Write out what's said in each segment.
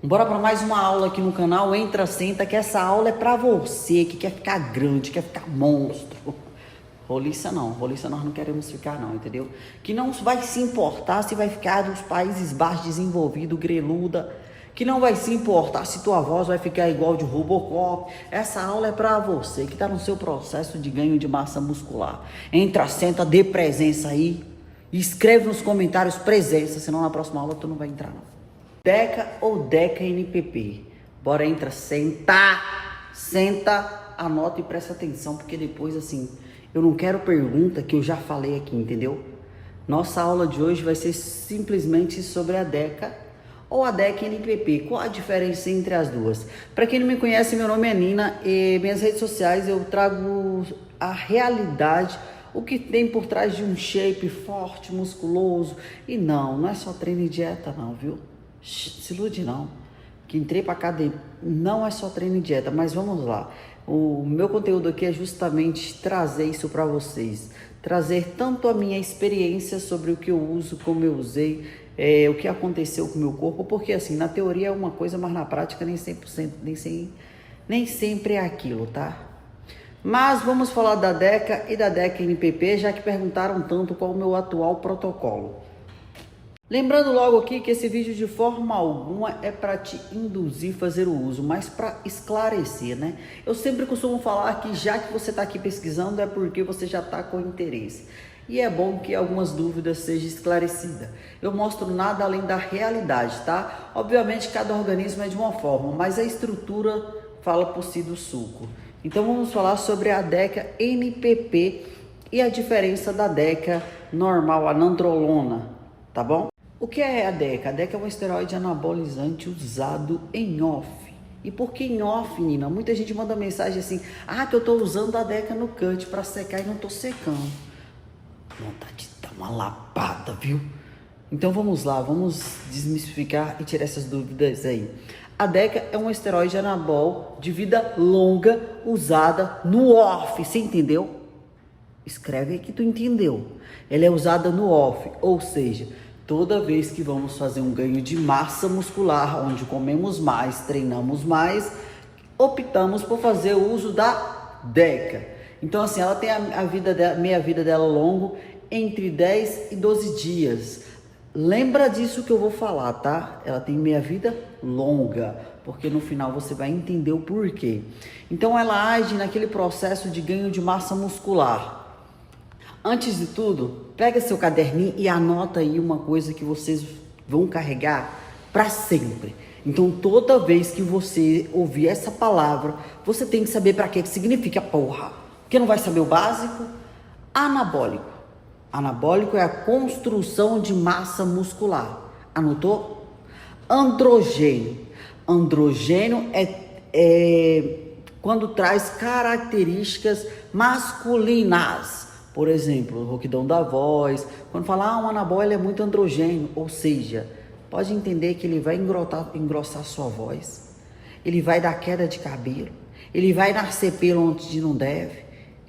Bora para mais uma aula aqui no canal. Entra, senta, que essa aula é para você que quer ficar grande, quer ficar monstro. Roliça nós não queremos ficar não, entendeu? Que não vai se importar se vai ficar dos Países Baixos desenvolvido, greluda, que não vai se importar se tua voz vai ficar igual de Robocop. Essa aula é para você que está no seu processo de ganho de massa muscular. Entra, senta, dê presença aí, escreve nos comentários presença, senão na próxima aula tu não vai entrar não. DECA ou DECA NPP? Bora, entra, senta, anota e presta atenção, porque depois assim, eu não quero pergunta que eu já falei aqui, entendeu? Nossa aula de hoje vai ser simplesmente sobre a DECA ou a DECA NPP. Qual a diferença entre as duas? Para quem não me conhece, meu nome é Nina e minhas redes sociais eu trago a realidade, o que tem por trás de um shape forte, musculoso. E não é só treino e dieta não, viu? Se ilude não, que entrei para academia, não é só treino e dieta, mas vamos lá. O meu conteúdo aqui é justamente trazer isso para vocês, trazer tanto a minha experiência sobre o que eu uso, como eu usei, o que aconteceu com o meu corpo, porque assim, na teoria é uma coisa, mas na prática nem 100%, nem sempre é aquilo, tá? Mas vamos falar da DECA e da DECA NPP, já que perguntaram tanto qual o meu atual protocolo. Lembrando logo aqui que esse vídeo de forma alguma é para te induzir a fazer o uso, mas para esclarecer, né? Eu sempre costumo falar que já que você está aqui pesquisando é porque você já está com interesse. E é bom que algumas dúvidas sejam esclarecidas. Eu mostro nada além da realidade, tá? Obviamente cada organismo é de uma forma, mas a estrutura fala por si do suco. Então vamos falar sobre a DECA NPP e a diferença da DECA normal, a nandrolona, tá bom? O que é a DECA? A DECA é um esteroide anabolizante usado em off. E por que em off, Nina? Muita gente manda mensagem assim, que eu tô usando a DECA no cut para secar e não tô secando. Vontade de dar uma lapada, viu? Então vamos lá, vamos desmistificar e tirar essas dúvidas aí. A DECA é um esteroide anabol de vida longa usada no off, você entendeu? Escreve aí que tu entendeu. Ela é usada no off, ou seja, toda vez que vamos fazer um ganho de massa muscular, onde comemos mais, treinamos mais, optamos por fazer o uso da DECA. Então assim, ela tem meia-vida dela longo, entre 10 e 12 dias. Lembra disso que eu vou falar, tá? Ela tem meia-vida longa, porque no final você vai entender o porquê. Então ela age naquele processo de ganho de massa muscular. Antes de tudo, pega seu caderninho e anota aí uma coisa que vocês vão carregar para sempre. Então, toda vez que você ouvir essa palavra, você tem que saber para que significa, porra. Porque não vai saber o básico? Anabólico. Anabólico é a construção de massa muscular. Anotou? Androgênio. Androgênio é quando traz características masculinas. Por exemplo, o rouquidão da voz. Quando fala, um anabólico é muito androgênio. Ou seja, pode entender que ele vai engrossar sua voz. Ele vai dar queda de cabelo. Ele vai nascer pelo onde não deve.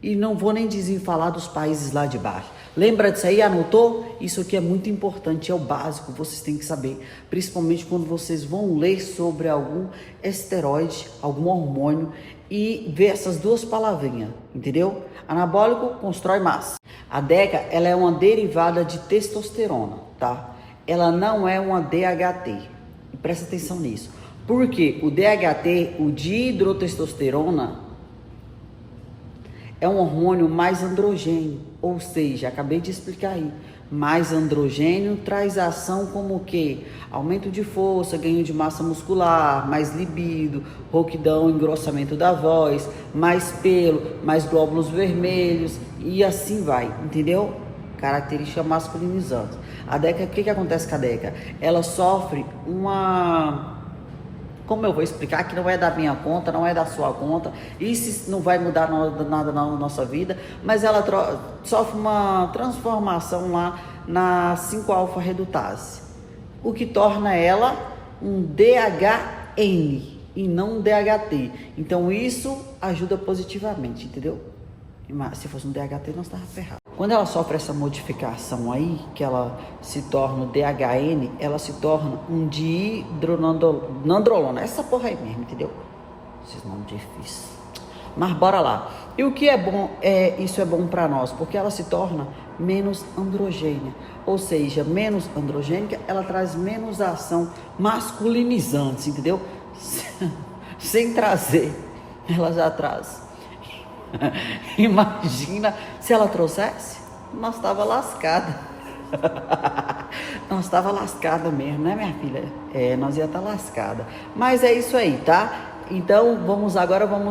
E não vou nem dizer falar dos países lá de baixo. Lembra disso aí? Anotou? Isso aqui é muito importante, é o básico, vocês têm que saber. Principalmente quando vocês vão ler sobre algum esteroide, algum hormônio e ver essas duas palavrinhas, entendeu? Anabólico constrói massa. A DECA, ela é uma derivada de testosterona, tá? Ela não é uma DHT. E presta atenção nisso. Porque o DHT, o dihidrotestosterona, é um hormônio mais androgênio, ou seja, acabei de explicar aí, mais androgênio traz ação como o quê? Aumento de força, ganho de massa muscular, mais libido, rouquidão, engrossamento da voz, mais pelo, mais glóbulos vermelhos e assim vai, entendeu? Característica masculinizante. A DECA, o que acontece com a DECA? Ela sofre como eu vou explicar, que não é da minha conta, não é da sua conta, isso não vai mudar nada na nossa vida, mas ela sofre uma transformação lá na 5-alfa-redutase, o que torna ela um DHN e não um DHT. Então isso ajuda positivamente, entendeu? Se fosse um DHT, nós estávamos ferrados. Quando ela sofre essa modificação aí, que ela se torna o DHN, ela se torna um dihidronandrolona. Essa porra aí mesmo, entendeu? Esses nomes difíceis. Mas bora lá. E o que é bom, isso é bom para nós, porque ela se torna menos androgênia. Ou seja, menos androgênica, ela traz menos ação masculinizante, entendeu? Sem trazer, ela já traz. Imagina se ela trouxesse, nós tava lascada. Nós tava lascada mesmo, né, minha filha? Nós ia estar lascada. Mas é isso aí, tá? Então vamos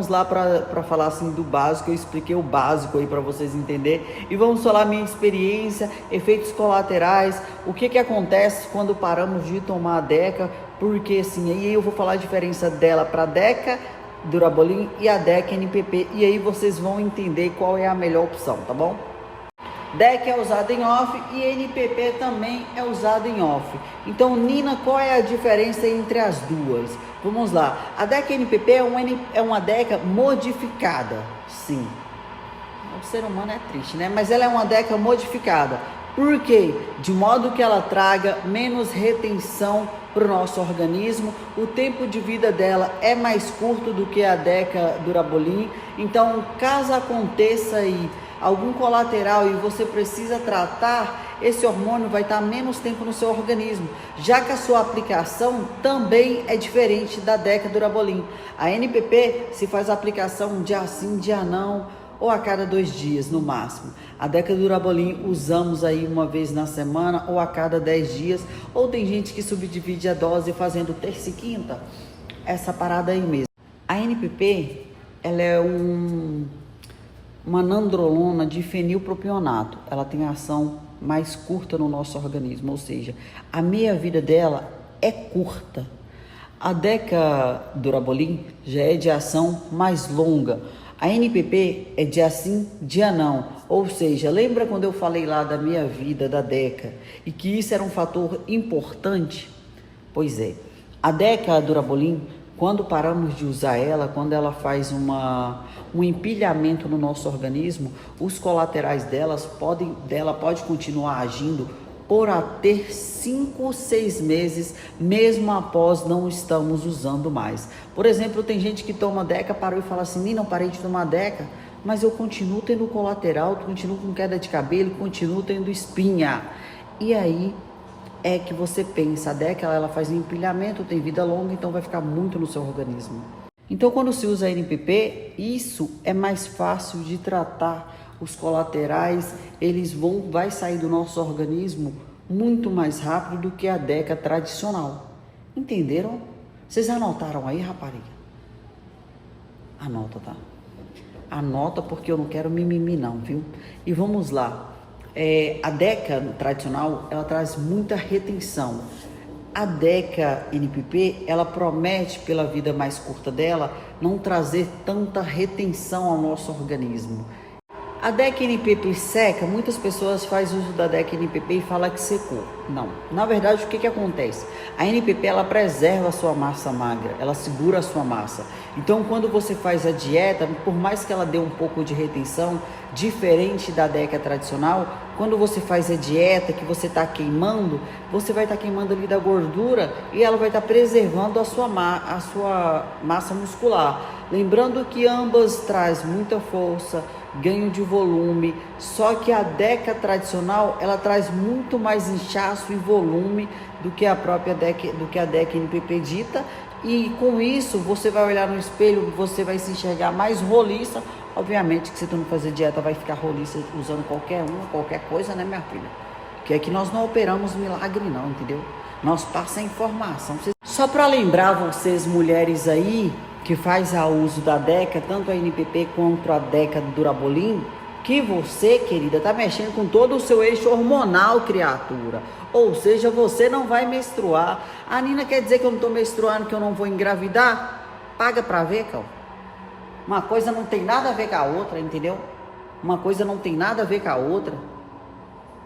lá para falar assim do básico. Eu expliquei o básico aí para vocês entenderem e vamos falar minha experiência, efeitos colaterais, o que acontece quando paramos de tomar a Deca, porque assim, aí eu vou falar a diferença dela para Deca Durabolin e a Deca NPP, e aí vocês vão entender qual é a melhor opção, tá bom? Deca é usada em off e NPP também é usada em off. Então, Nina, qual é a diferença entre as duas? Vamos lá. A Deca NPP é uma Deca modificada, sim. O ser humano é triste, né? Mas ela é uma Deca modificada. Por quê? De modo que ela traga menos retenção para o nosso organismo. O tempo de vida dela é mais curto do que a Deca Durabolin. Então, caso aconteça aí algum colateral e você precisa tratar, esse hormônio vai estar menos tempo no seu organismo, já que a sua aplicação também é diferente da Deca Durabolin. A NPP se faz a aplicação dia sim, dia não, ou a cada 2 dias no máximo. A Deca Durabolin usamos aí uma vez na semana ou a cada 10 dias, ou tem gente que subdivide a dose fazendo terça e quinta, essa parada aí mesmo. A NPP, ela é uma nandrolona de fenilpropionato. Ela tem ação mais curta no nosso organismo, ou seja, a meia-vida dela é curta. A Deca Durabolin já é de ação mais longa. A NPP é dia sim, dia não. Ou seja, lembra quando eu falei lá da meia-vida da Deca e que isso era um fator importante? Pois é, a Deca Durabolin, quando paramos de usar ela, quando ela faz um empilhamento no nosso organismo, os colaterais dela pode continuar agindo por até 5 ou 6 meses, mesmo após não estamos usando mais. Por exemplo, tem gente que toma Deca, parou e fala assim, não parei de tomar Deca, mas eu continuo tendo colateral, continuo com queda de cabelo, continuo tendo espinha. E aí é que você pensa, a Deca ela faz um empilhamento, tem vida longa, então vai ficar muito no seu organismo. Então, quando se usa a NPP, isso é mais fácil de tratar. Os colaterais, vai sair do nosso organismo muito mais rápido do que a Deca tradicional. Entenderam? Vocês anotaram aí, rapariga? Anota, tá? Anota, porque eu não quero mimimi não, viu? E vamos lá. A Deca tradicional, ela traz muita retenção. A Deca NPP, ela promete, pela vida mais curta dela, não trazer tanta retenção ao nosso organismo. A Deca NPP seca, muitas pessoas fazem uso da Deca NPP e falam que secou. Não. Na verdade, o que acontece? A NPP, ela preserva a sua massa magra, ela segura a sua massa. Então, quando você faz a dieta, por mais que ela dê um pouco de retenção, diferente da Deca tradicional, quando você faz a dieta, que você está queimando, você vai estar queimando ali da gordura e ela vai estar preservando a sua massa muscular. Lembrando que ambas traz muita força, ganho de volume, só que a Deca tradicional, ela traz muito mais inchaço e volume do que a própria Deca, NPP dita, e com isso você vai olhar no espelho, você vai se enxergar mais roliça. Obviamente que se tu não fazer dieta vai ficar roliça usando qualquer coisa, né, minha filha? Que aqui nós não operamos milagre não, entendeu? Nós passamos informação. Só para lembrar vocês, mulheres aí, que faz a uso da Deca, tanto a NPP quanto a Deca Durabolin, que você, querida, tá mexendo com todo o seu eixo hormonal, criatura. Ou seja, você não vai menstruar. A Nina quer dizer que eu não tô menstruando, que eu não vou engravidar? Paga pra ver, Cal. Uma coisa não tem nada a ver com a outra, entendeu? Uma coisa não tem nada a ver com a outra.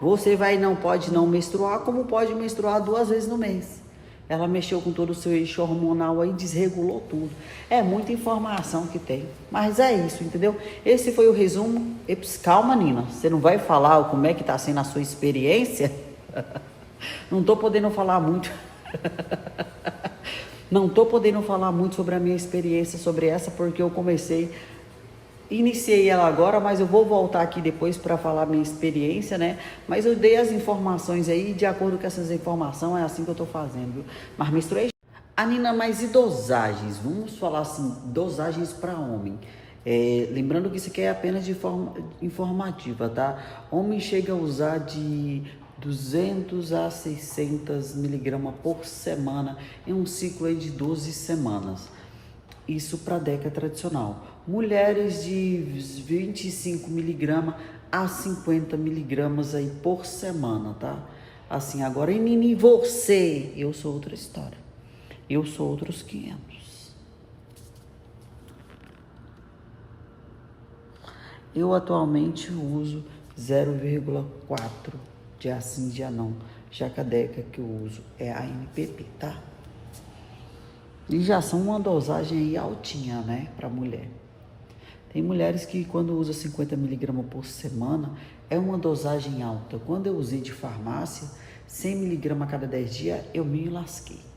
Você não pode não menstruar, como pode menstruar 2 vezes no mês. Ela mexeu com todo o seu eixo hormonal aí, desregulou tudo. É muita informação que tem. Mas é isso, entendeu? Esse foi o resumo. Calma, Nina. Você não vai falar como é que tá sendo a sua experiência? Não tô podendo falar muito. Não tô podendo falar muito sobre a minha experiência sobre essa, porque eu iniciei ela agora, mas eu vou voltar aqui depois para falar minha experiência, né? Mas eu dei as informações aí, de acordo com essas informações, é assim que eu tô fazendo, viu? Mas misturei. A Nina, mas e dosagens? Vamos falar assim, dosagens para homem. Lembrando que isso aqui é apenas de forma informativa, tá? Homem chega a usar de 200 a 600 miligramas por semana em um ciclo aí de 12 semanas. Isso para a DECA tradicional. Mulheres de 25 miligramas a 50 miligramas aí por semana, tá? Assim, agora em Nini, você, eu sou outra história. Eu sou outros 500. Eu atualmente uso 0,4 dia sim, dia não. Já que a DECA que eu uso é a NPP, tá? E já são uma dosagem aí altinha, né, para mulher. Tem mulheres que quando usa 50 miligramas por semana, é uma dosagem alta. Quando eu usei de farmácia, 100 miligramas a cada 10 dias, eu me lasquei.